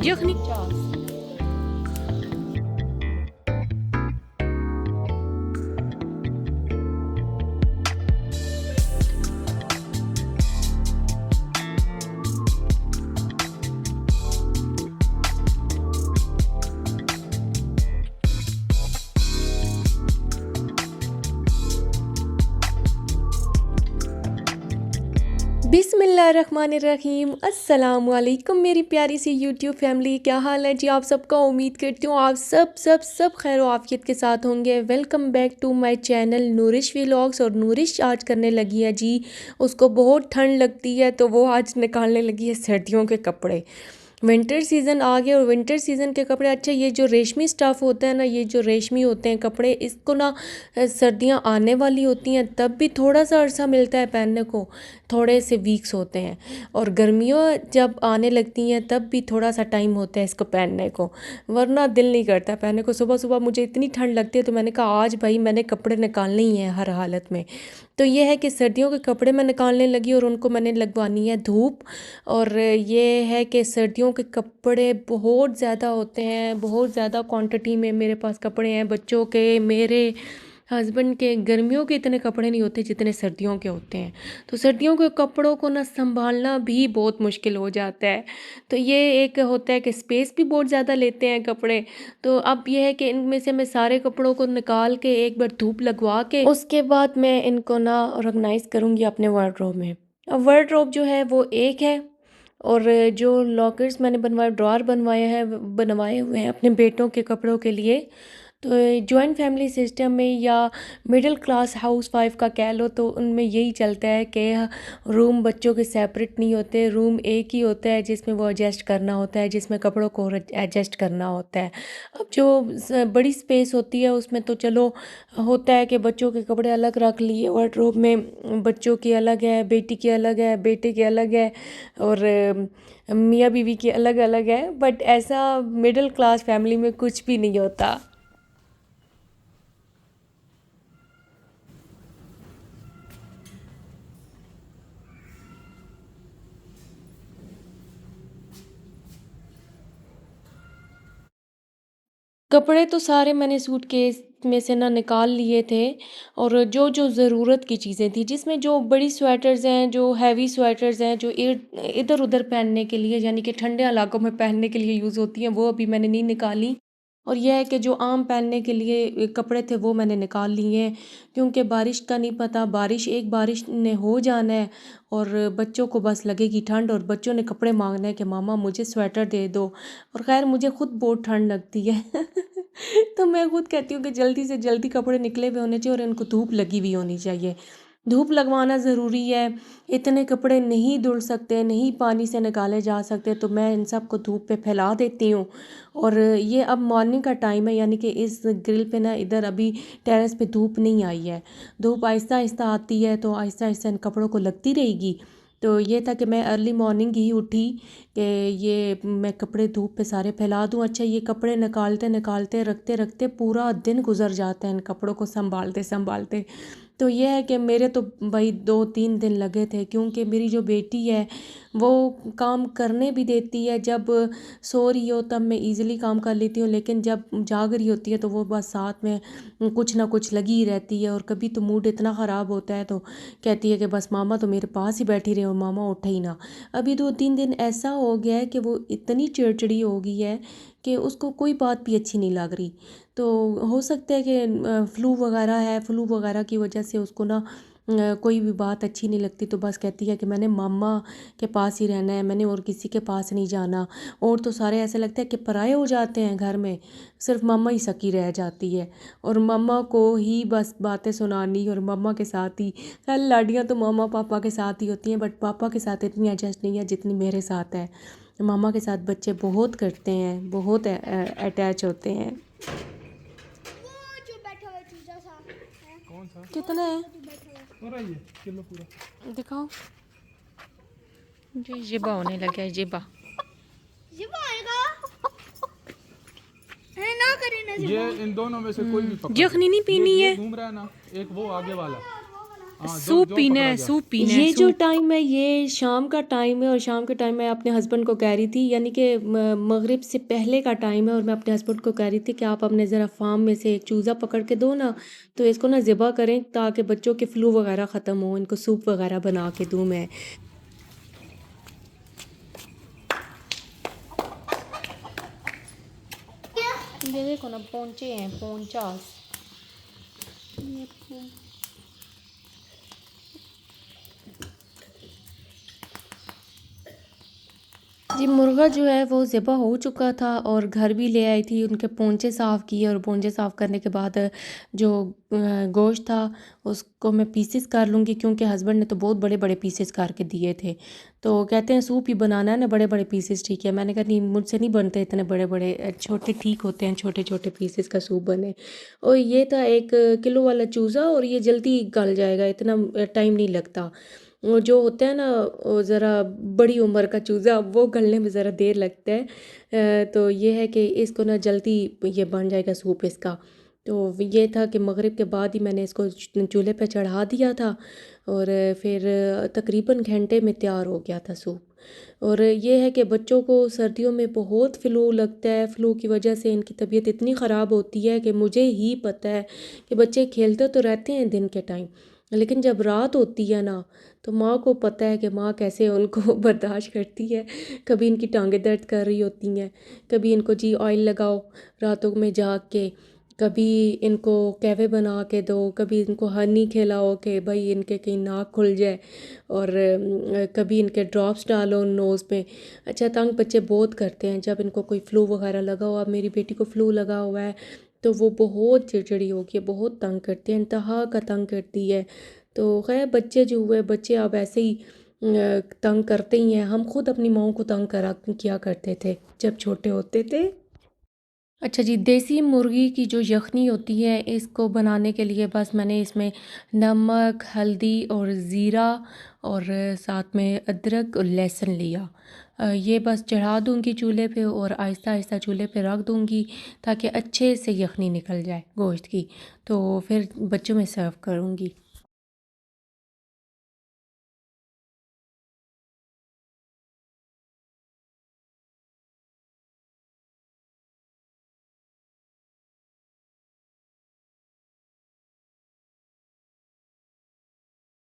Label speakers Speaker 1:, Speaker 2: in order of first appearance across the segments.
Speaker 1: यखनी बिस्मिल्लाहिर्रहमानिर्रहीम अस्सलाम वालेकुम मेरी प्यारी सी यूट्यूब फैमिली, क्या हाल है जी आप सबका। उम्मीद करती हूँ आप सब खैर आफियत के साथ होंगे। Welcome back to my channel Noorish vlogs. और नूरिश आज करने लगी है जी, उसको बहुत ठंड लगती है तो वो आज निकालने लगी है सर्दियों के कपड़े। विंटर सीज़न आ गया और विंटर सीज़न के कपड़े, अच्छा ये जो रेशमी स्टफ़ होता है ना, ये जो रेशमी होते हैं कपड़े, इसको ना सर्दियाँ आने वाली होती हैं तब भी थोड़ा सा अरसा मिलता है पहनने को, थोड़े से वीक्स होते हैं। और गर्मियों जब आने लगती हैं तब भी थोड़ा सा टाइम होता है इसको पहनने को, वरना दिल नहीं करता पहनने को। सुबह सुबह मुझे इतनी ठंड लगती है तो मैंने कहा आज भाई मैंने कपड़े निकालने ही हैं हर हालत में। तो ये है कि सर्दियों के कपड़े मैं निकालने लगी और उनको मैंने लगवानी है धूप। और ये है कि सर्दियों के कपड़े बहुत ज़्यादा होते हैं, बहुत ज़्यादा क्वांटिटी में मेरे पास कपड़े हैं, बच्चों के, मेरे हस्बैंड के। गर्मियों के इतने कपड़े नहीं होते जितने सर्दियों के होते हैं। तो सर्दियों के कपड़ों को ना संभालना भी बहुत मुश्किल हो जाता है। तो ये एक होता है कि स्पेस भी बहुत ज़्यादा लेते हैं कपड़े। तो अब ये है कि इनमें से मैं सारे कपड़ों को निकाल के एक बार धूप लगवा के उसके बाद मैं इनको ना ऑर्गेनाइज़ करूँगी अपने वार्डरोब में। अब वार्डरोब जो है वो एक है, और जो लॉकर्स मैंने बनवाए हुए हैं अपने बेटों के कपड़ों के लिए। तो जॉइंट फैमिली सिस्टम में या मिडिल क्लास हाउस वाइफ का कह लो तो उनमें यही चलता है कि रूम बच्चों के सेपरेट नहीं होते, रूम एक ही होता है जिसमें वो एडजस्ट करना होता है, जिसमें कपड़ों को एडजस्ट करना होता है। अब जो बड़ी स्पेस होती है उसमें तो चलो होता है कि बच्चों के कपड़े अलग रख लिए वार्डरोब में, बच्चों की अलग है, बेटी की अलग है, बेटे की अलग है, और मियाँ बीवी की अलग अलग है। बट ऐसा मिडिल क्लास फैमिली में कुछ भी नहीं होता। कपड़े तो सारे मैंने सूटकेस में से ना निकाल लिए थे। और जो जो ज़रूरत की चीज़ें थी, जिसमें जो बड़ी स्वेटर्स हैं, जो हैवी स्वेटर्स हैं, जो इधर उधर पहनने के लिए यानी कि ठंडे इलाकों में पहनने के लिए यूज़ होती हैं, वो अभी मैंने नहीं निकाली। और यह है कि जो आम पहनने के लिए कपड़े थे वो मैंने निकाल लिए हैं, क्योंकि बारिश का नहीं पता, बारिश ने हो जाना है और बच्चों को बस लगेगी ठंड और बच्चों ने कपड़े मांगना है कि मामा मुझे स्वेटर दे दो। और ख़ैर मुझे ख़ुद बहुत ठंड लगती है तो मैं खुद कहती हूँ कि जल्दी से जल्दी कपड़े निकले हुए होने चाहिए और इनको धूप लगी हुई होनी चाहिए। धूप लगवाना ज़रूरी है। इतने कपड़े नहीं धुल सकते, नहीं पानी से निकाले जा सकते, तो मैं इन सब को धूप पे फैला देती हूँ। और ये अब मॉर्निंग का टाइम है, यानी कि इस ग्रिल पे ना इधर अभी टेरेस पे धूप नहीं आई है। धूप आहिस्ता आहिस्ता आती है तो आहिस्ता आहिस्ता इन कपड़ों को लगती रहेगी। तो ये था कि मैं अर्ली मॉर्निंग ही उठी कि ये मैं कपड़े धूप पे सारे फैला दूँ। अच्छा ये कपड़े निकालते निकालते रखते रखते पूरा दिन गुजर जाता है इन कपड़ों को संभालते संभालते। तो ये है कि मेरे तो भाई 2-3 दिन लगे थे, क्योंकि मेरी जो बेटी है वो काम करने भी देती है। जब सो रही हो तब मैं इजीली काम कर लेती हूँ, लेकिन जब जाग रही होती है तो वो बस साथ में कुछ ना कुछ लगी ही रहती है। और कभी तो मूड इतना ख़राब होता है तो कहती है कि बस मामा तो मेरे पास ही बैठी रहे और मामा उठे ही ना। अभी 2-3 दिन ऐसा हो गया है कि वो इतनी चिड़चिड़ी हो गई है कि उसको कोई बात भी अच्छी नहीं लग रही। तो हो सकता है कि फ्लू वगैरह की वजह से उसको ना कोई भी बात अच्छी नहीं लगती, तो बस कहती है कि मैंने मामा के पास ही रहना है, मैंने और किसी के पास नहीं जाना। और तो सारे ऐसे लगता है कि पराये हो जाते हैं घर में, सिर्फ मामा ही सकी रह जाती है और मामा को ही बस बातें सुनानी और मामा के साथ ही। खैर लाडियाँ तो मामा पापा के साथ ही होती हैं, बट पापा के साथ इतनी एडजस्ट नहीं है जितनी मेरे साथ है। मामा के साथ बच्चे बहुत करते हैं, बहुत अटैच होते हैं।
Speaker 2: कौन सा?
Speaker 1: कितना है
Speaker 2: पूरा ही है, किलो पूरा।
Speaker 1: दिखाओ। जी जिबा होने लगा है, जिबा।
Speaker 3: है ना करीना
Speaker 2: ये इन दोनों में से कोई भी पकड़ लो।
Speaker 1: यखनी नहीं पीनी
Speaker 2: ये
Speaker 1: है।
Speaker 2: घूम रहा है ना, एक वो आगे वाला। हाँ
Speaker 3: सूप पीना है, सूप पीना है,
Speaker 1: ये जो
Speaker 3: सूप।
Speaker 1: टाइम है ये शाम का टाइम है, और शाम के टाइम मैं अपने हस्बैंड को कह रही थी, यानी कि मगरिब से पहले का टाइम है, और मैं अपने हस्बैंड को कह रही थी कि आप अपने ज़रा फार्म में से एक चूज़ा पकड़ के दो ना, तो इसको ना ज़िबा करें ताकि बच्चों के फ्लू वगैरह ख़त्म हो, इनको सूप वगैरह बना के दूँ मैं। ये देखो ना पहुँचे हैं, पहुँचा जी। मुर्गा जो है वो ज़िबा हो चुका था, और घर भी ले आई थी, उनके पोंचे साफ़ किए, और पोंचे साफ़ करने के बाद जो गोश्त था उसको मैं पीसेस कर लूँगी, क्योंकि हस्बैंड ने तो बहुत बड़े बड़े पीसेस करके दिए थे, तो कहते हैं सूप ही बनाना है ना, बड़े बड़े पीसेस ठीक है। मैंने कहा नहीं, मुझसे नहीं बनते इतने बड़े बड़े, छोटे ठीक होते हैं, छोटे छोटे पीसेस का सूप बने। और ये था 1 किलो वाला चूज़ा, और ये जल्दी गल जाएगा, इतना टाइम नहीं लगता। वो जो होता है ना, वो ज़रा बड़ी उम्र का चूज़ा, वो गलने में ज़रा देर लगता है। तो ये है कि इसको ना जल्दी ये बन जाएगा सूप इसका। तो ये था कि मगरिब के बाद ही मैंने इसको चूल्हे पे चढ़ा दिया था, और फिर तकरीबन घंटे में तैयार हो गया था सूप। और ये है कि बच्चों को सर्दियों में बहुत फ़्लू लगता है, फ़्लू की वजह से इनकी तबीयत इतनी ख़राब होती है कि मुझे ही पता है कि बच्चे खेलते तो रहते हैं दिन के टाइम, लेकिन जब रात होती है ना, तो माँ को पता है कि माँ कैसे उनको बर्दाश्त करती है। कभी इनकी टांगें दर्द कर रही होती हैं, कभी इनको जी ऑयल लगाओ रातों में जाग के, कभी इनको कहवे बना के दो, कभी इनको हनी खिलाओ कि भाई इनके कहीं नाक खुल जाए, और कभी इनके ड्रॉप्स डालो नोज़ में। अच्छा, तंग बच्चे बहुत करते हैं जब इनको कोई फ़्लू वगैरह लगा हुआ। अब मेरी बेटी को फ़्लू लगा हुआ है, तो वो बहुत चिड़चिड़ी होगी, बहुत तंग करती है, इंतहा का तंग करती है। तो खैर, बच्चे जो हुए बच्चे अब ऐसे ही तंग करते ही हैं। हम खुद अपनी माओ को तंग करा किया करते थे जब छोटे होते थे। अच्छा जी, देसी मुर्गी की जो यखनी होती है, इसको बनाने के लिए बस मैंने इसमें नमक, हल्दी और ज़ीरा, और साथ में अदरक और लहसुन लिया। ये बस चढ़ा दूँगी चूल्हे पे, और आहिस्ता आहिस्ता चूल्हे पे रख दूँगी ताकि अच्छे से यखनी निकल जाए गोश्त की, तो फिर बच्चों में सर्व करूँगी।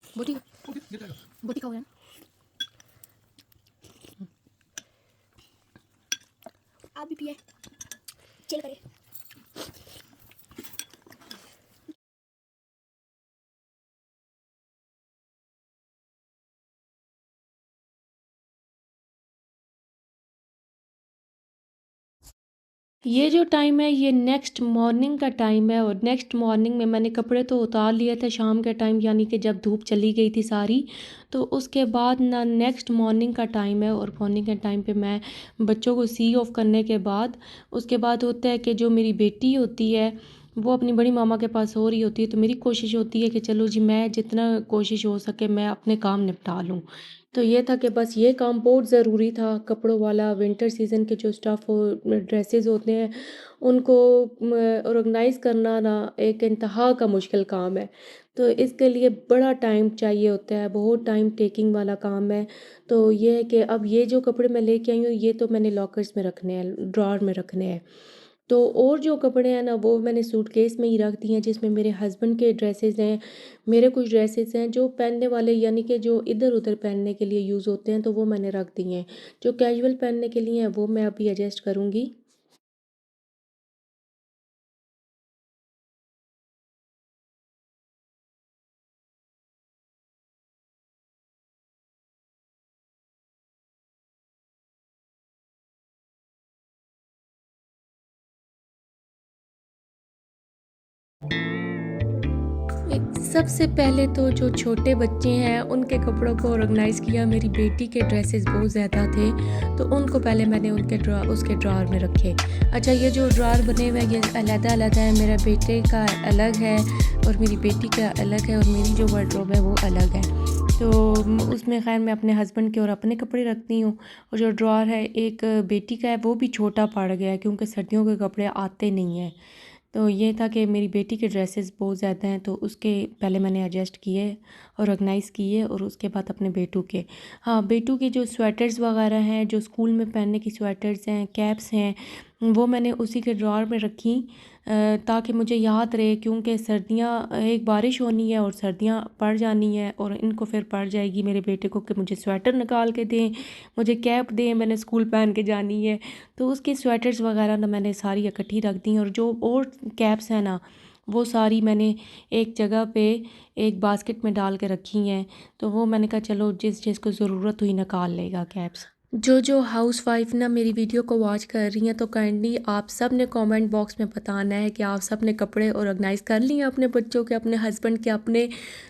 Speaker 1: बोटी बोटी का हो गया।
Speaker 2: आप भी पिए, चिल करिए।
Speaker 1: ये जो टाइम है ये नेक्स्ट मॉर्निंग का टाइम है, और नेक्स्ट मॉर्निंग में मैंने कपड़े तो उतार लिए थे शाम के टाइम, यानी कि जब धूप चली गई थी सारी। तो उसके बाद ना नेक्स्ट मॉर्निंग का टाइम है, और मॉर्निंग के टाइम पे मैं बच्चों को सी ऑफ करने के बाद, उसके बाद होता है कि जो मेरी बेटी होती है वो अपनी बड़ी मामा के पास हो रही होती है, तो मेरी कोशिश होती है कि चलो जी, मैं जितना कोशिश हो सके मैं अपने काम निपटा लूँ। तो ये था कि बस ये काम बहुत ज़रूरी था, कपड़ों वाला। विंटर सीज़न के जो स्टफ़ ड्रेसेस होते हैं उनको ऑर्गेनाइज़ करना ना एक इंतहा का मुश्किल काम है, तो इसके लिए बड़ा टाइम चाहिए होता है, बहुत टाइम टेकिंग वाला काम है। तो ये है कि अब ये जो कपड़े मैं लेके आई हूँ ये तो मैंने लॉकर्स में रखने हैं, ड्रॉर में रखने हैं। तो और जो कपड़े हैं ना वो मैंने सूटकेस में ही रख दिए हैं, जिसमें मेरे हस्बैंड के ड्रेसेस हैं, मेरे कुछ ड्रेसेस हैं जो पहनने वाले, यानी कि जो इधर उधर पहनने के लिए यूज़ होते हैं, तो वो मैंने रख दिए हैं। जो कैजुअल पहनने के लिए हैं वो मैं अभी एडजस्ट करूँगी। सबसे पहले तो जो छोटे बच्चे हैं उनके कपड़ों को ऑर्गेनाइज़ किया। मेरी बेटी के ड्रेसेस बहुत ज़्यादा थे, तो उनको पहले मैंने उसके ड्रॉर में रखे। अच्छा, ये जो ड्रॉर बने हुए हैं ये अलग-अलग है, मेरा बेटे का अलग है और मेरी बेटी का अलग है, और मेरी जो वार्डरोब है वो अलग है। तो उसमें खैर मैं अपने हस्बैंड के और अपने कपड़े रखती हूँ, और जो ड्रॉर है एक बेटी का है वो भी छोटा पड़ गया है क्योंकि सर्दियों के कपड़े आते नहीं हैं। तो ये था कि मेरी बेटी के ड्रेसेस बहुत ज़्यादा हैं, तो उसके पहले मैंने एडजस्ट किए और ऑर्गेनाइज़ किए, और उसके बाद अपने बेटू के, हाँ, बेटू के जो स्वेटर्स वगैरह हैं, जो स्कूल में पहनने की स्वेटर्स हैं, कैप्स हैं, वो मैंने उसी के ड्रॉर में रखी, ताकि मुझे याद रहे, क्योंकि सर्दियाँ, एक बारिश होनी है और सर्दियाँ पड़ जानी है, और इनको फिर पड़ जाएगी मेरे बेटे को कि मुझे स्वेटर निकाल के दें, मुझे कैप दें, मैंने स्कूल पहन के जानी है। तो उसकी स्वेटर्स वगैरह ना मैंने सारी इकट्ठी रख दी, और जो और कैप्स हैं ना, वो सारी मैंने एक जगह पे एक बास्केट में डाल के रखी हैं। तो वो मैंने कहा चलो जिस जिसको ज़रूरत हुई निकाल लेगा कैप्स। जो हाउस वाइफ ना मेरी वीडियो को वॉच कर रही हैं, तो काइंडली आप सब ने कमेंट बॉक्स में बताना है कि आप सब ने कपड़े ऑर्गेनाइज़ कर लिए अपने बच्चों के, अपने हस्बैंड के, अपने।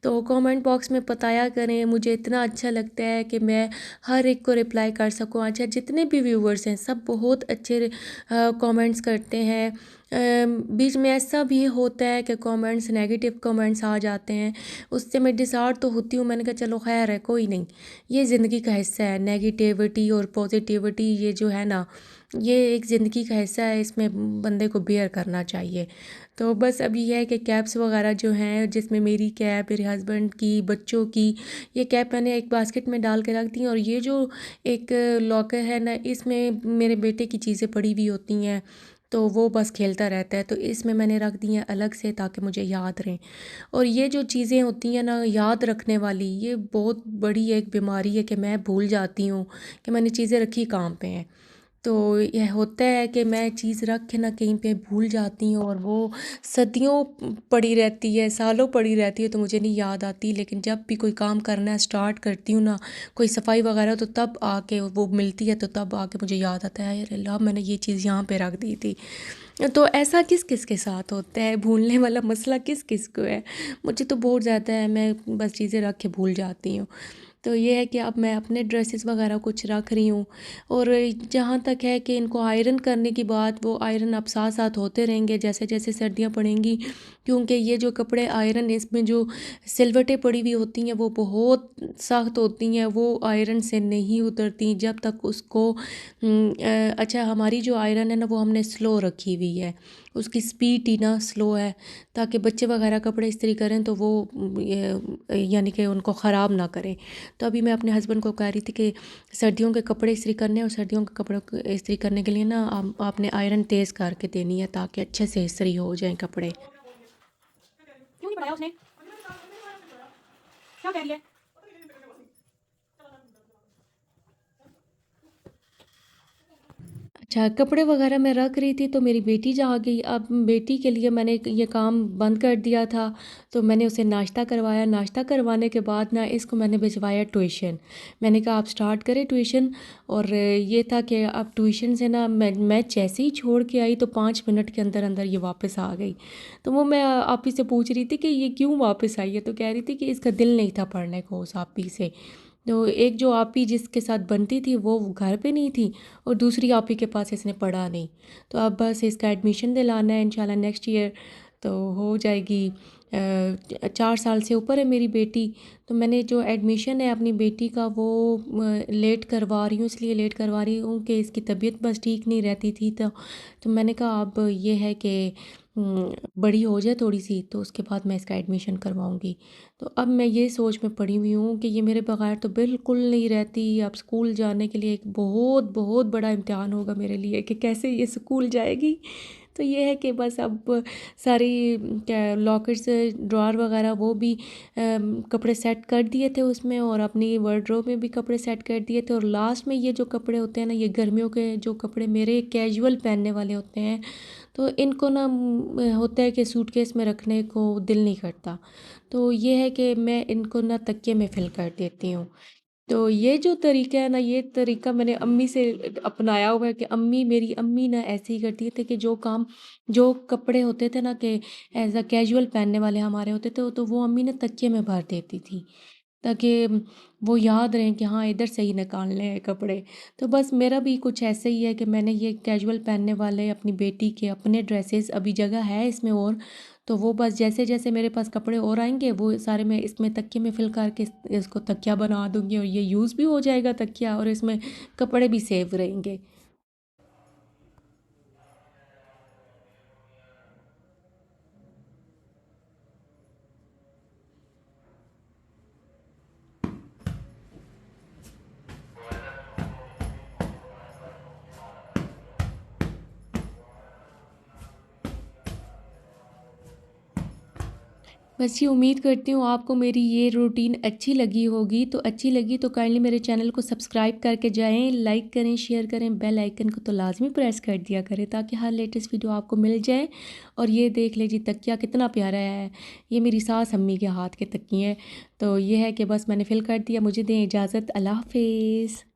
Speaker 1: तो कमेंट बॉक्स में बताया करें, मुझे इतना अच्छा लगता है कि मैं हर एक को रिप्लाई कर सकूं। अच्छा, जितने भी व्यूवर्स हैं सब बहुत अच्छे कमेंट्स करते हैं। बीच में ऐसा भी होता है कि कमेंट्स, नेगेटिव कमेंट्स आ जाते हैं, उससे मैं डिसहार्ट तो होती हूँ। मैंने कहा चलो खैर है, कोई नहीं, ये ज़िंदगी का हिस्सा है। नेगेटिविटी और पॉजिटिविटी ये जो है ना, ये एक ज़िंदगी का हिस्सा है, इसमें बंदे को बेयर करना चाहिए। तो बस अभी यह है कि कैप्स वगैरह जो हैं, जिसमें मेरी कैप, मेरे हस्बैंड की, बच्चों की, ये कैप मैंने एक बास्केट में डाल के रख दी। और ये जो एक लॉकर है ना, इसमें मेरे बेटे की चीज़ें पड़ी हुई होती हैं, तो वो बस खेलता रहता है, तो इसमें मैंने रख दी हैं अलग से ताकि मुझे याद रहें। और ये जो चीज़ें होती हैं ना याद रखने वाली, ये बहुत बड़ी एक बीमारी है कि मैं भूल जाती हूँ कि मैंने चीज़ें रखी कहाँ पे हैं। तो यह होता है कि मैं चीज़ रख के ना कहीं पे भूल जाती हूँ, और वो सदियों पड़ी रहती है, सालों पड़ी रहती है, तो मुझे नहीं याद आती। लेकिन जब भी कोई काम करना स्टार्ट करती हूँ ना, कोई सफाई वगैरह, तो तब आके वो मिलती है, तो तब आके मुझे याद आता है, यार अल्लाह, मैंने ये चीज़ यहाँ पे रख दी थी। तो ऐसा किस किस के साथ होता है, भूलने वाला मसला किस किस को है? मुझे तो बहुत ज़्यादा है, मैं बस चीज़ें रख के भूल जाती हूँ। तो ये है कि अब मैं अपने ड्रेसेस वगैरह कुछ रख रही हूँ। और जहाँ तक है कि इनको आयरन करने की बात, वो आयरन अब साथ साथ होते रहेंगे जैसे जैसे सर्दियाँ पड़ेंगी, क्योंकि ये जो कपड़े आयरन, इसमें जो सिलवटें पड़ी हुई होती हैं वो बहुत सख्त होती हैं, वो आयरन से नहीं उतरती जब तक उसको अच्छा, हमारी जो आयरन है ना, वो हमने स्लो रखी हुई है, उसकी स्पीड ही ना स्लो है, ताकि बच्चे वगैरह कपड़े इस्त्री करें तो वो यानी कि उनको ख़राब ना करें। तो अभी मैं अपने हस्बैंड को कह रही थी कि सर्दियों के कपड़े इस्त्री करने, और सर्दियों के कपड़ों को इस्त्री करने के लिए ना आपने आयरन तेज़ करके देनी है, ताकि अच्छे से इस्त्री हो जाएं कपड़े।
Speaker 2: क्यों नहीं बताया उसने? क्या कह रही है?
Speaker 1: अच्छा, कपड़े वगैरह मैं रख रही थी, तो मेरी बेटी जा गई। अब बेटी के लिए मैंने ये काम बंद कर दिया था, तो मैंने उसे नाश्ता करवाया। नाश्ता करवाने के बाद ना इसको मैंने भिजवाया ट्यूशन। मैंने कहा आप स्टार्ट करें ट्यूशन। और ये था कि अब ट्यूशन से ना मैं जैसे ही छोड़ के आई, तो 5 मिनट के अंदर अंदर ये वापस आ गई। तो वो मैं आप ही से पूछ रही थी कि ये क्यों वापस आई है, तो कह रही थी कि इसका दिल नहीं था पढ़ने को उस आप ही से। तो एक जो आपी जिसके साथ बनती थी वो घर पे नहीं थी, और दूसरी आपी के पास इसने पढ़ा नहीं। तो अब बस इसका एडमिशन दिलाना है इंशाल्लाह नेक्स्ट ईयर, तो हो जाएगी। 4 साल से ऊपर है मेरी बेटी। तो मैंने जो एडमिशन है अपनी बेटी का वो लेट करवा रही हूँ, इसलिए लेट करवा रही हूँ कि इसकी तबीयत बस ठीक नहीं रहती थी। तो मैंने कहा अब ये है कि बड़ी हो जाए थोड़ी सी, तो उसके बाद मैं इसका एडमिशन करवाऊँगी। तो अब मैं ये सोच में पड़ी हुई हूँ कि ये मेरे बगैर तो बिल्कुल नहीं रहती। अब स्कूल जाने के लिए एक बहुत बहुत बड़ा इम्तिहान होगा मेरे लिए कि कैसे ये स्कूल जाएगी। तो ये है कि बस अब सारी क्या लॉकर्स, ड्रॉअर वगैरह वो भी कपड़े सेट कर दिए थे उसमें, और अपनी वार्डरोब में भी कपड़े सेट कर दिए थे। और लास्ट में ये जो कपड़े होते हैं ना, ये गर्मियों के जो कपड़े मेरे कैजुअल पहनने वाले होते हैं, तो इनको ना होता है कि सूटकेस में रखने को दिल नहीं करता। तो ये है कि मैं इनको ना तकिए में फिल कर देती हूँ। तो ये जो तरीका है ना, ये तरीका मैंने अम्मी से अपनाया हुआ है कि मेरी अम्मी ना ऐसे ही करती थी कि जो कपड़े होते थे ना कि एज़ अ कैजुअल पहनने वाले हमारे होते थे, तो वो अम्मी ने तकिए में भर देती थी, ताकि वो याद रहें कि हाँ इधर से ही निकालने हैं कपड़े। तो बस मेरा भी कुछ ऐसे ही है कि मैंने ये कैजुअल पहनने वाले अपनी बेटी के अपने ड्रेसेस, अभी जगह है इसमें, और तो वो बस जैसे जैसे मेरे पास कपड़े और आएंगे वो सारे मैं इसमें तकिए में फिल करके इसको तकिया बना दूंगी, और ये यूज़ भी हो जाएगा तकिया, और इसमें कपड़े भी सेव रहेंगे। बस ये उम्मीद करती हूँ आपको मेरी ये रूटीन अच्छी लगी होगी। तो अच्छी लगी तो काइंडली मेरे चैनल को सब्सक्राइब करके जाएं, लाइक करें, शेयर करें, बेल आइकन को तो लाजमी प्रेस कर दिया करें ताकि हर लेटेस्ट वीडियो आपको मिल जाए। और ये देख ले जी तकिया कितना प्यारा है, ये मेरी सास अम्मी के हाथ के तकिए हैं। तो ये है कि बस मैंने फिल कर दिया। मुझे दें इजाज़त, अल्लाह हाफिज़।